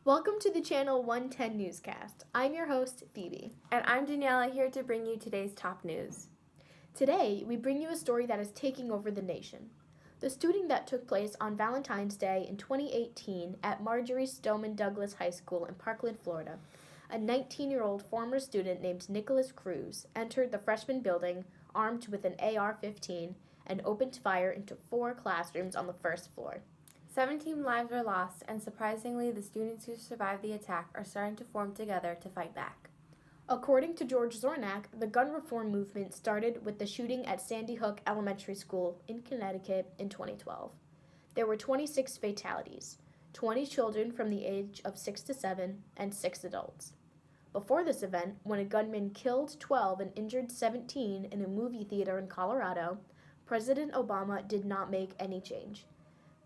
Welcome to the Channel 110 Newscast. I'm your host, Phoebe. And I'm Daniela, here to bring you today's top news. Today, we bring you a story that is taking over the nation. The shooting that took place on Valentine's Day in 2018 at Marjorie Stoneman Douglas High School in Parkland, Florida. A 19-year-old former student named Nicholas Cruz entered the freshman building armed with an AR-15 and opened fire into 4 classrooms on the first floor. 17 lives were lost, and surprisingly, the students who survived the attack are starting to form together to fight back. According to George Zornak, the gun reform movement started with the shooting at Sandy Hook Elementary School in Connecticut in 2012. There were 26 fatalities, 20 children from the age of 6 to 7, and 6 adults. Before this event, when a gunman killed 12 and injured 17 in a movie theater in Colorado, President Obama did not make any change.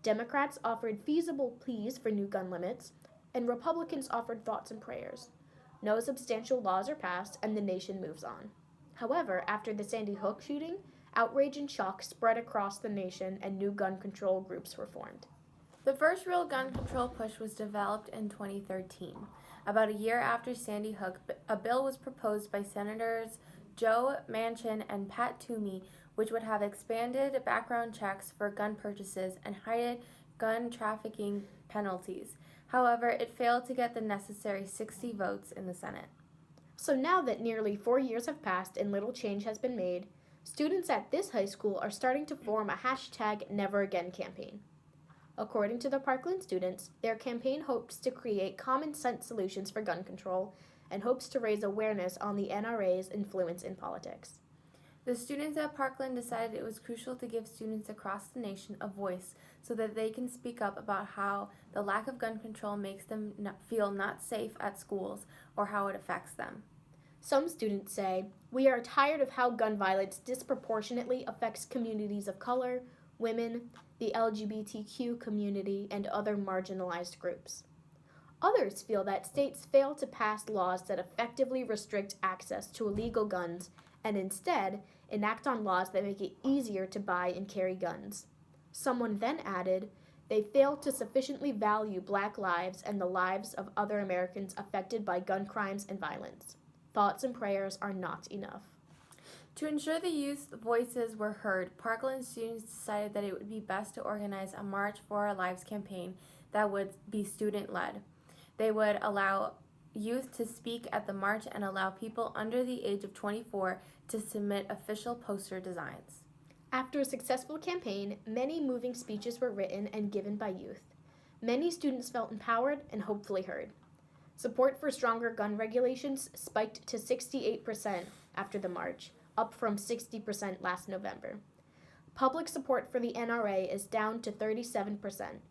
Democrats offered feasible pleas for new gun limits, and Republicans offered thoughts and prayers. No substantial laws are passed, and the nation moves on. However, after the Sandy Hook shooting, outrage and shock spread across the nation, and new gun control groups were formed. The first real gun control push was developed in 2013. About a year after Sandy Hook, a bill was proposed by Senators Joe Manchin and Pat Toomey, which would have expanded background checks for gun purchases and heightened gun trafficking penalties. However, it failed to get the necessary 60 votes in the Senate. So now that nearly 4 years have passed and little change has been made, students at this high school are starting to form a #NeverAgain campaign. According to the Parkland students, their campaign hopes to create common-sense solutions for gun control and hopes to raise awareness on the NRA's influence in politics. The students at Parkland decided it was crucial to give students across the nation a voice so that they can speak up about how the lack of gun control makes them feel not safe at schools or how it affects them. Some students say, "We are tired of how gun violence disproportionately affects communities of color, women, the LGBTQ community, and other marginalized groups." Others feel that states fail to pass laws that effectively restrict access to illegal guns and instead enact on laws that make it easier to buy and carry guns. Someone then added, "They fail to sufficiently value Black lives and the lives of other Americans affected by gun crimes and violence. Thoughts and prayers are not enough." To ensure the youth's voices were heard, Parkland students decided that it would be best to organize a March for Our Lives campaign that would be student-led. They would allow youth to speak at the march and allow people under the age of 24 to submit official poster designs. After a successful campaign, many moving speeches were written and given by youth. Many students felt empowered and hopefully heard. Support for stronger gun regulations spiked to 68% after the march, up from 60% last November. Public support for the NRA is down to 37%.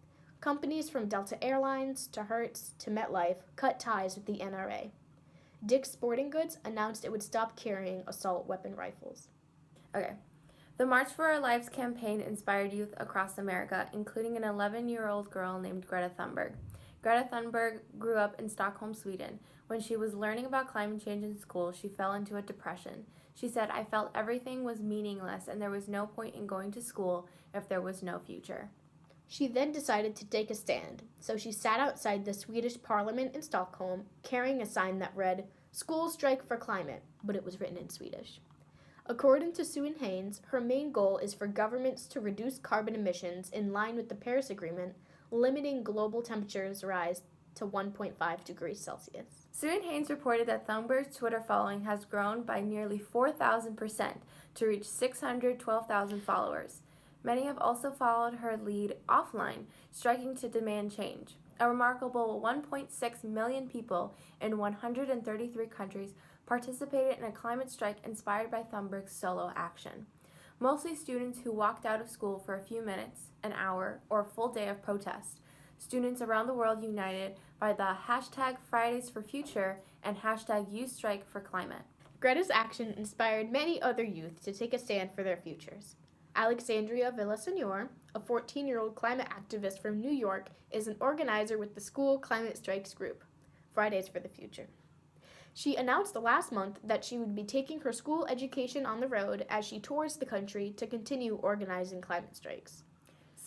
Companies from Delta Airlines to Hertz to MetLife cut ties with the NRA. Dick's Sporting Goods announced it would stop carrying assault weapon rifles. Okay. The March for Our Lives campaign inspired youth across America, including an 11-year-old girl named Greta Thunberg. Greta Thunberg grew up in Stockholm, Sweden. When she was learning about climate change in school, she fell into a depression. She said, "I felt everything was meaningless and there was no point in going to school if there was no future." She then decided to take a stand, so she sat outside the Swedish parliament in Stockholm carrying a sign that read, "School Strike for Climate," but it was written in Swedish. According to Sue Haynes, her main goal is for governments to reduce carbon emissions in line with the Paris Agreement, limiting global temperatures rise to 1.5 degrees Celsius. Sue Haynes reported that Thunberg's Twitter following has grown by nearly 4,000% to reach 612,000 followers. Many have also followed her lead offline, striking to demand change. A remarkable 1.6 million people in 133 countries participated in a climate strike inspired by Thunberg's solo action. Mostly students who walked out of school for a few minutes, an hour, or a full day of protest. Students around the world united by the #FridaysForFuture and #YouStrikeForClimate. Greta's action inspired many other youth to take a stand for their futures. Alexandria Villasenor, a 14-year-old climate activist from New York, is an organizer with the school climate strikes group, Fridays for the Future. She announced last month that she would be taking her school education on the road as she tours the country to continue organizing climate strikes.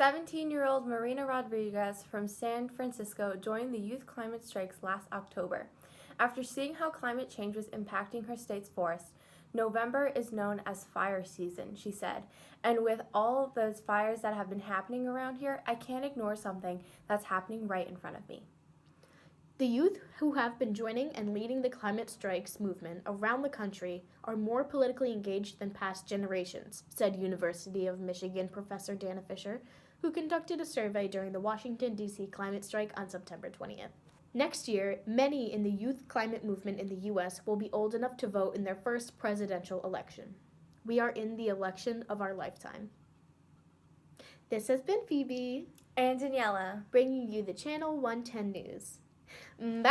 17-year-old Marina Rodriguez from San Francisco joined the youth climate strikes last October. After seeing how climate change was impacting her state's forests, November is known as fire season, she said. And with all those fires that have been happening around here, I can't ignore something that's happening right in front of me. The youth who have been joining and leading the climate strikes movement around the country are more politically engaged than past generations, said University of Michigan professor Dana Fisher, who conducted a survey during the Washington, D.C. climate strike on September 20th. Next year, many in the youth climate movement in the U.S. will be old enough to vote in their first presidential election. We are in the election of our lifetime. This has been Phoebe And Daniela, bringing you the Channel 110 News. Bye!